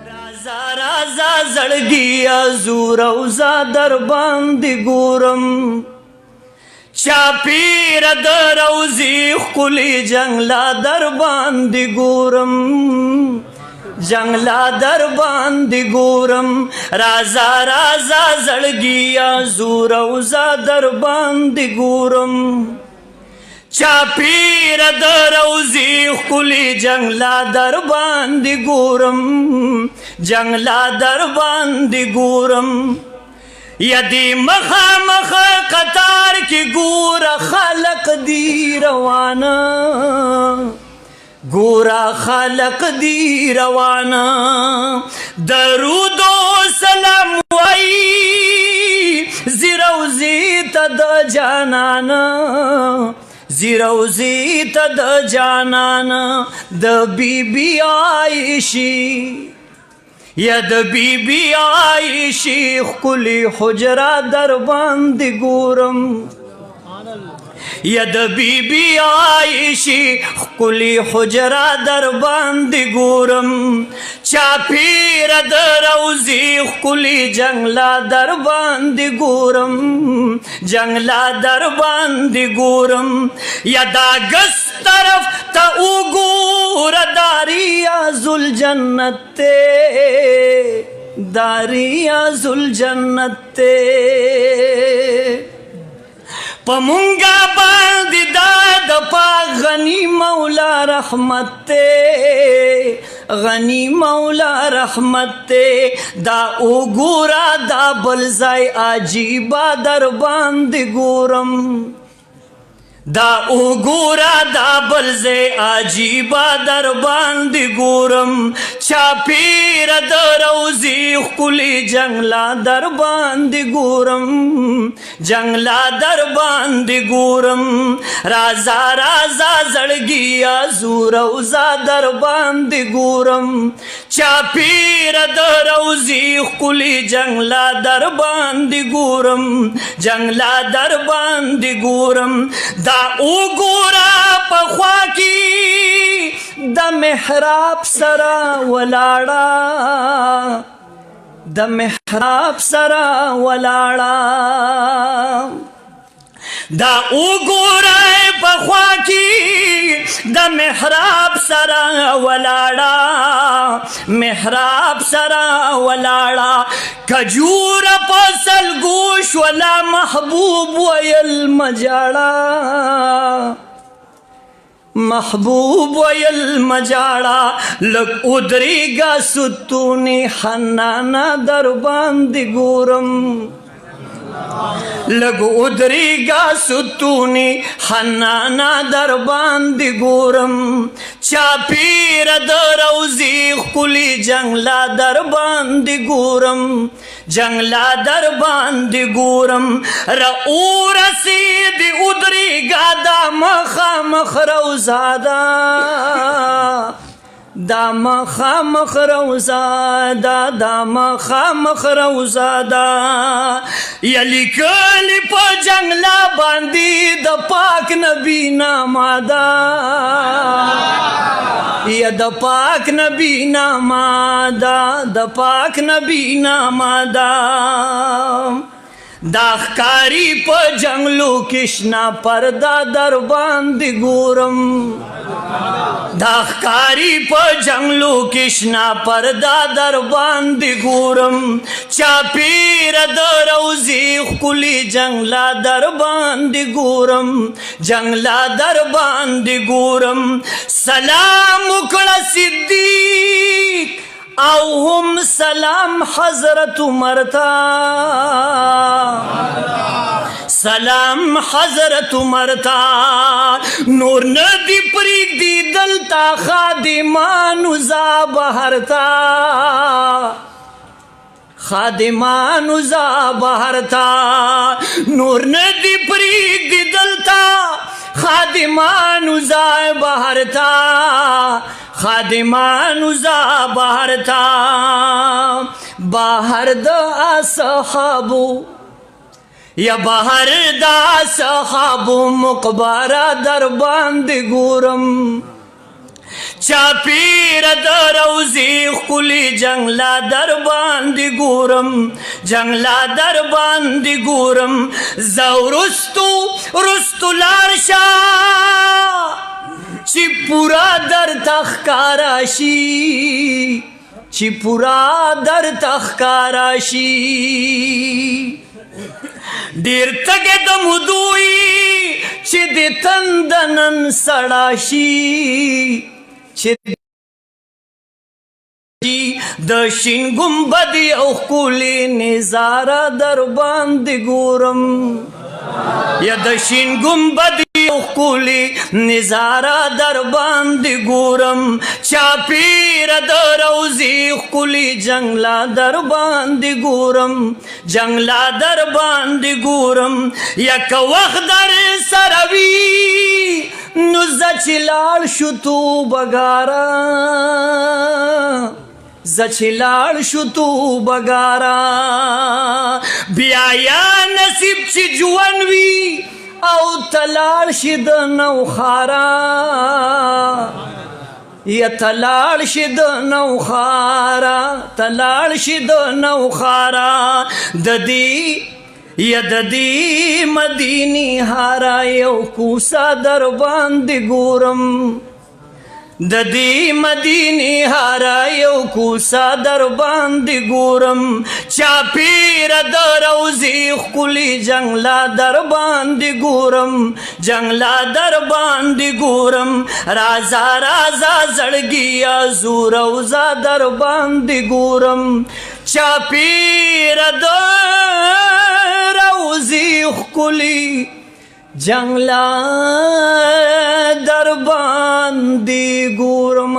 राजा राजा जड़गिया जूरौजा दर बांदी गोरम चापीर दरौजी खुली जंगला दर बांदी गोरम जंगला दर बांदी गोरम राजा राजा जड़गिया जूरौजा दर बांदी गोरम चापीर दरौजी खुली जंगला दर बांदी गोरम जंगला दर बांदी गोरम यदि मखा मखा कतार की गोरा खलक दी रवाना गोरा खलक दी रवाना दरूदो सलाम वाई जिरौजी तद जानाना जिरौजी तद जानाना द बीबी आयशी यद बीबी आयशी खुली हुजरा दर बांदी गोरम यद बीबी आयशी खुली हुजरा दर बांदी गोरम चापीर दरौजी खुली जंगला दर बांदी गोरम जंगला दर बांदी गोरम यदा गस तरफ ता उगूर दारिया जुल जन्नते दारिया जुल जन्नते पमुंगा बांदी दाद पा गनी मौला रहमते गनी मौला रहमते दा उगूरा दा बलजाई आजीबा दर बांदी गोरम दा उगूरा दा बलजे आजीबा दर बांदी गोरम चापीर दरौजी खुली जंगला दर बांदी गोरम जंगला दर बांदी गोरम राजा राजा जड़गिया जूरौजा दर बांदी गोरम चापीर दरौजी खुली जंगला दर बांदी गोरम जंगला दर बांदी गोरम दा उगोरा पख्वा की द मेहराब सरा वलाड़ा द मेहराब सरा वलाड़ा दा उगोरा पख्वा की द मेहराब सरा वलाड़ा मेहराब सरा वलाड़ा खजूर फसल गोश वला महबूब वयल मजाड़ा महबूब वयल मजाड़ा लग उदरीगा सुतूनी हन्नाना दर बांदी गोरम लग उदरीगा सुतूनी हन्नाना दर बांदी गोरम चापीर दरौजी खुली जंगला दर बांदी गोरम जंगला दर बांदी गोरम रऊ रसीद उदरीगा दा मखा मखरौजादा दाम खाम खरौजादा दाम खाम खरौजादा यली कली प जंगला बांदी द पाक नबी नामादा या द पाक नबी नामादा द पाक नबी नामादा दाखकारी प जंगलू कृष्णा पर्दा दर बांदी गोरम दाखकारी प जंगलू कृष्णा पर्दा दर बांदी गोरम चापीर दरौजी खुली जंगला दर बांदी गोरम जंगला दर बांदी गोरम सलाम उकड़ा सिद्दीक औहुम सलाम हजरत उमर था सलाम हजरत उमर था नूर नदी परीक दी दलता खादिमानुजा बहरता खादिमानुजा बहरता नूर नदी परीक दी दलता खादिमानुजा बहरता खादिमानुजा बहरता बाहर द असहाबू یا بهر دا صحابو مقبره در باندې ګورم چاپیر در روزی خلی جنگلا در باندې ګورم جنگلا در باندې ګورم زورستو رستو لارشا چی پورا در تخکاراشی چی پورا در تخکاراشی ډیر تګه د مودوي چې د تندنن سړاشي چې د شین ګمبد یو ښکلې نظاره در باندې ګورم یا د شین ګمبد یو ښکلې نظاره در باندې ګورم چاپیره د روضې ښکلې جنګله در باندې ګورم جنګله در باندې ګورم یا که وخت در سره وي نو زه چې لاړ شو توبهګاره زه چې لاړ شو توبهګاره بیا یا نصیب چې ژوند وي او ته لاړ شي د نوخاره یا ته لاړ شي د نوخاره ته لاړ شي د نوخاره د دې یا د دې مدینې هاره یو کوڅه در باندې ګورم د دې مدینې هاره یو کوڅه در باندې ګورم چاپیره د روضې ښکلې جنګله در باندې ګورم جنګله در باندې ګورم رازه رازه زړګیه زو روضه در باندې ګورم چاپیره د روضې ښکلې جنگلا در باندې ګورم